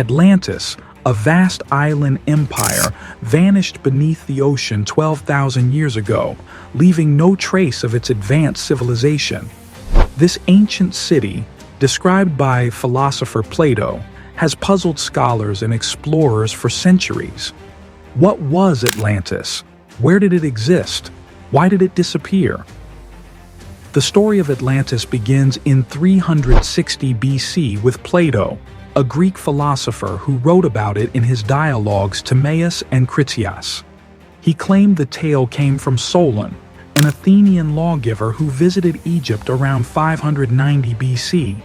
Atlantis, a vast island empire, vanished beneath the ocean 12,000 years ago, leaving no trace of its advanced civilization. This ancient city, described by philosopher Plato, has puzzled scholars and explorers for centuries. What was Atlantis? Where did it exist? Why did it disappear? The story of Atlantis begins in 360 BC with Plato, a Greek philosopher who wrote about it in his dialogues Timaeus and Critias. He claimed the tale came from Solon, an Athenian lawgiver who visited Egypt around 590 BC.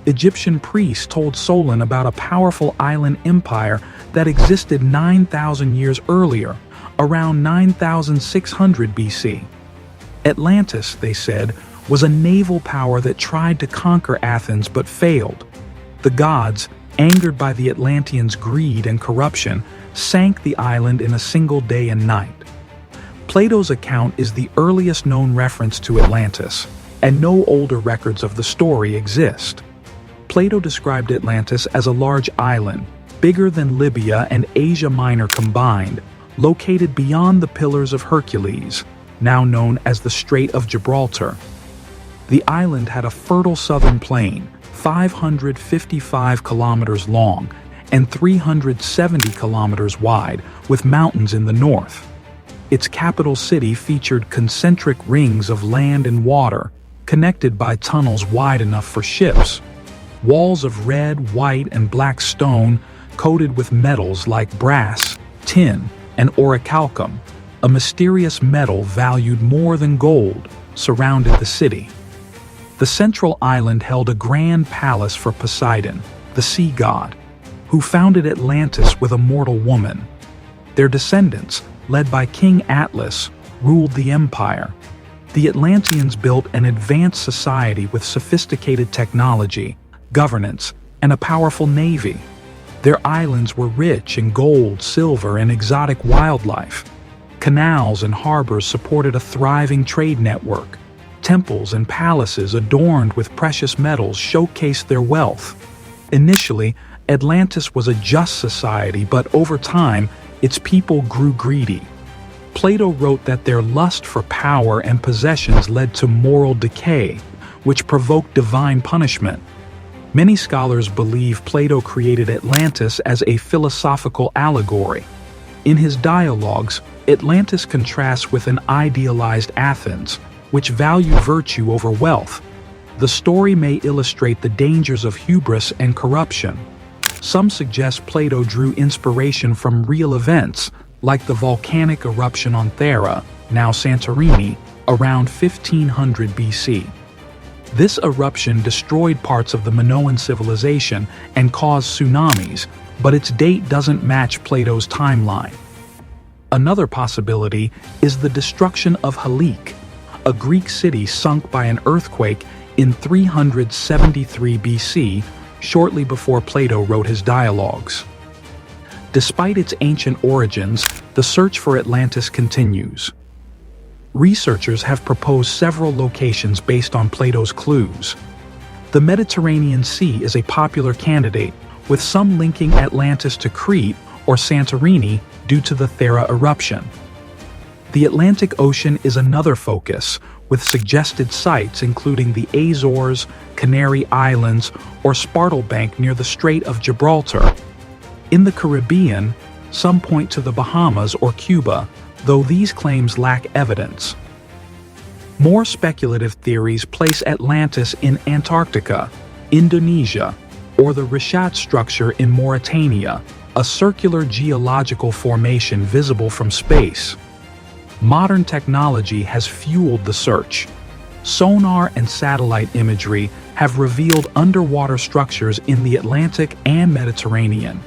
Egyptian priests told Solon about a powerful island empire that existed 9,000 years earlier, around 9,600 BC. Atlantis, they said, was a naval power that tried to conquer Athens but failed. The gods, angered by the Atlanteans' greed and corruption, sank the island in a single day and night. Plato's account is the earliest known reference to Atlantis, and no older records of the story exist. Plato described Atlantis as a large island, bigger than Libya and Asia Minor combined, located beyond the Pillars of Hercules, now known as the Strait of Gibraltar. The island had a fertile southern plain, 555 kilometers long and 370 kilometers wide, with mountains in the north. Its capital city featured concentric rings of land and water, connected by tunnels wide enough for ships. Walls of red, white, and black stone coated with metals like brass, tin, and orichalcum, a mysterious metal valued more than gold, surrounded the city. The central island held a grand palace for Poseidon, the sea god, who founded Atlantis with a mortal woman. Their descendants, led by King Atlas, ruled the empire. The Atlanteans built an advanced society with sophisticated technology, governance, and a powerful navy. Their islands were rich in gold, silver, and exotic wildlife. Canals and harbors supported a thriving trade network. Temples and palaces adorned with precious metals showcased their wealth. Initially, Atlantis was a just society, but over time, its people grew greedy. Plato wrote that their lust for power and possessions led to moral decay, which provoked divine punishment. Many scholars believe Plato created Atlantis as a philosophical allegory. In his dialogues, Atlantis contrasts with an idealized Athens, which valued virtue over wealth. The story may illustrate the dangers of hubris and corruption. Some suggest Plato drew inspiration from real events, like the volcanic eruption on Thera, now Santorini, around 1500 BC. This eruption destroyed parts of the Minoan civilization and caused tsunamis, but its date doesn't match Plato's timeline. Another possibility is the destruction of Halik, a Greek city sunk by an earthquake in 373 BC, shortly before Plato wrote his dialogues. Despite its ancient origins, the search for Atlantis continues. Researchers have proposed several locations based on Plato's clues. The Mediterranean Sea is a popular candidate, with some linking Atlantis to Crete or Santorini due to the Thera eruption. The Atlantic Ocean is another focus, with suggested sites including the Azores, Canary Islands, or Spartlebank near the Strait of Gibraltar. In the Caribbean, some point to the Bahamas or Cuba, though these claims lack evidence. More speculative theories place Atlantis in Antarctica, Indonesia, or the Rishat structure in Mauritania, a circular geological formation visible from space. Modern technology has fueled the search. Sonar and satellite imagery have revealed underwater structures in the Atlantic and Mediterranean.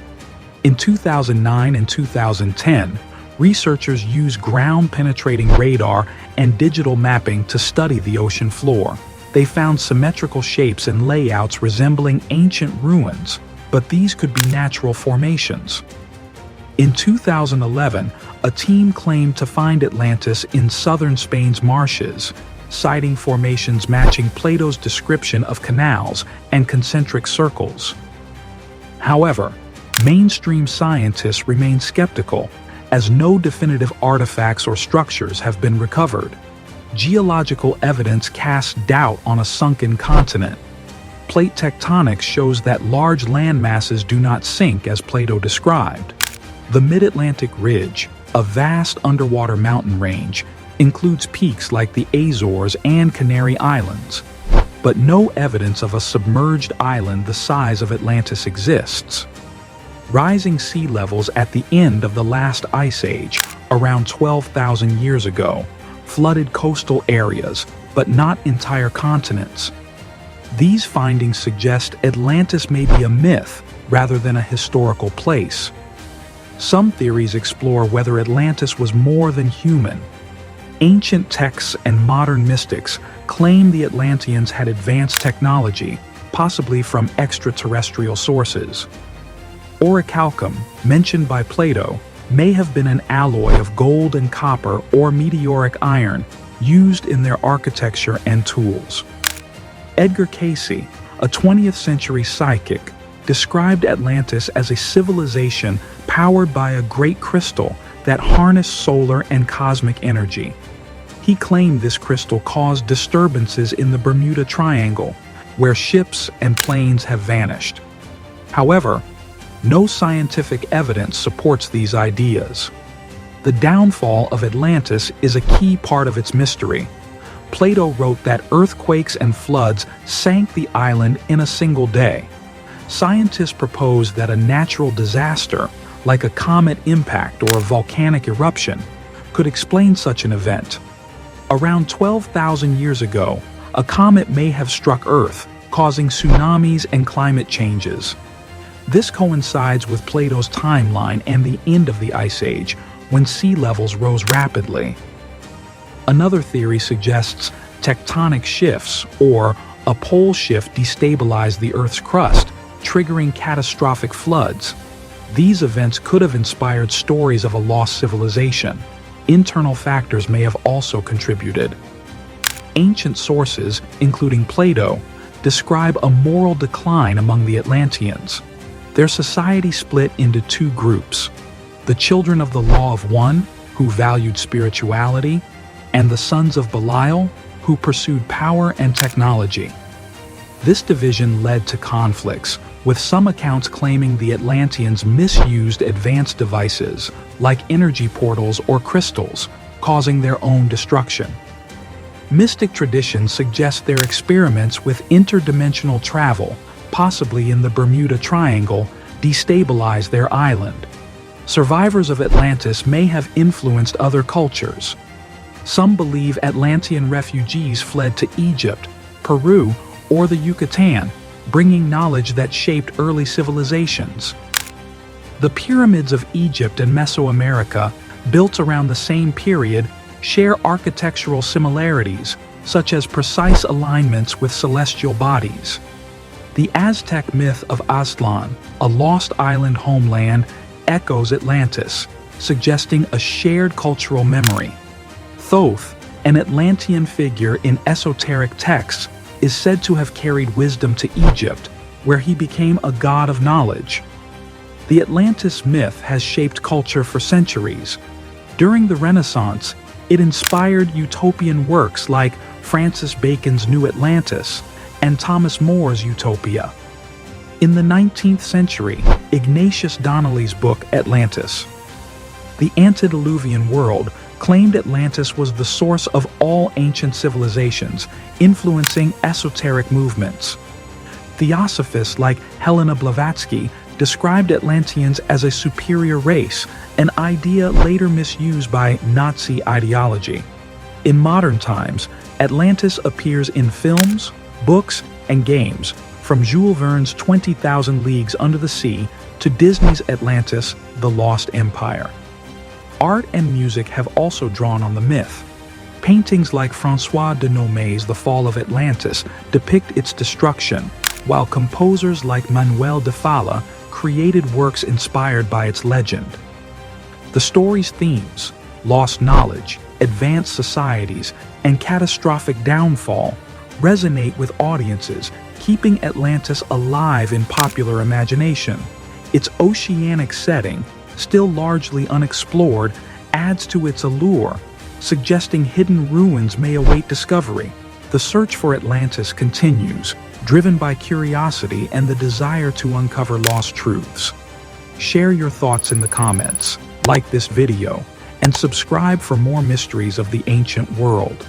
In 2009 and 2010, researchers used ground-penetrating radar and digital mapping to study the ocean floor. They found symmetrical shapes and layouts resembling ancient ruins, but these could be natural formations. In 2011, a team claimed to find Atlantis in southern Spain's marshes, citing formations matching Plato's description of canals and concentric circles. However, mainstream scientists remain skeptical, as no definitive artifacts or structures have been recovered. Geological evidence casts doubt on a sunken continent. Plate tectonics shows that large land masses do not sink as Plato described. The Mid-Atlantic Ridge, a vast underwater mountain range, includes peaks like the Azores and Canary Islands, but no evidence of a submerged island the size of Atlantis exists. Rising sea levels at the end of the last ice age, around 12,000 years ago, flooded coastal areas, but not entire continents. These findings suggest Atlantis may be a myth rather than a historical place. Some theories explore whether Atlantis was more than human. Ancient texts and modern mystics claim the Atlanteans had advanced technology, possibly from extraterrestrial sources. Orichalcum, mentioned by Plato, may have been an alloy of gold and copper or meteoric iron used in their architecture and tools. Edgar Cayce, a 20th century psychic, described Atlantis as a civilization powered by a great crystal that harnessed solar and cosmic energy. He claimed this crystal caused disturbances in the Bermuda Triangle, where ships and planes have vanished. However, no scientific evidence supports these ideas. The downfall of Atlantis is a key part of its mystery. Plato wrote that earthquakes and floods sank the island in a single day. Scientists propose that a natural disaster, like a comet impact or a volcanic eruption, could explain such an event. Around 12,000 years ago, a comet may have struck Earth, causing tsunamis and climate changes. This coincides with Plato's timeline and the end of the Ice Age, when sea levels rose rapidly. Another theory suggests tectonic shifts or a pole shift destabilized the Earth's crust, triggering catastrophic floods. These events could have inspired stories of a lost civilization. Internal factors may have also contributed. Ancient sources, including Plato, describe a moral decline among the Atlanteans. Their society split into two groups: the children of the law of one, who valued spirituality, and the sons of Belial, who pursued power and technology. This division led to conflicts, with some accounts claiming the Atlanteans misused advanced devices, like energy portals or crystals, causing their own destruction. Mystic traditions suggest their experiments with interdimensional travel, possibly in the Bermuda Triangle, destabilized their island. Survivors of Atlantis may have influenced other cultures. Some believe Atlantean refugees fled to Egypt, Peru, or the Yucatan, bringing knowledge that shaped early civilizations. The pyramids of Egypt and Mesoamerica, built around the same period, share architectural similarities, such as precise alignments with celestial bodies. The Aztec myth of Aztlan, a lost island homeland, echoes Atlantis, suggesting a shared cultural memory. Thoth, an Atlantean figure in esoteric texts, is said to have carried wisdom to Egypt, where he became a god of knowledge. The Atlantis myth has shaped culture for centuries. During the Renaissance, it inspired utopian works like Francis Bacon's New Atlantis and Thomas More's Utopia. In the 19th century, Ignatius Donnelly's book Atlantis, The Antediluvian World, claimed Atlantis was the source of all ancient civilizations, influencing esoteric movements. Theosophists like Helena Blavatsky described Atlanteans as a superior race, an idea later misused by Nazi ideology. In modern times, Atlantis appears in films, books, and games, from Jules Verne's 20,000 Leagues Under the Sea to Disney's Atlantis, The Lost Empire. Art and music have also drawn on the myth. Paintings like François de Nomé's The Fall of Atlantis depict its destruction, while composers like Manuel de Falla created works inspired by its legend. The story's themes, lost knowledge, advanced societies, and catastrophic downfall, resonate with audiences, keeping Atlantis alive in popular imagination. Its oceanic setting, still largely unexplored, adds to its allure, suggesting hidden ruins may await discovery. The search for Atlantis continues, driven by curiosity and the desire to uncover lost truths. Share your thoughts in the comments, like this video, and subscribe for more mysteries of the ancient world.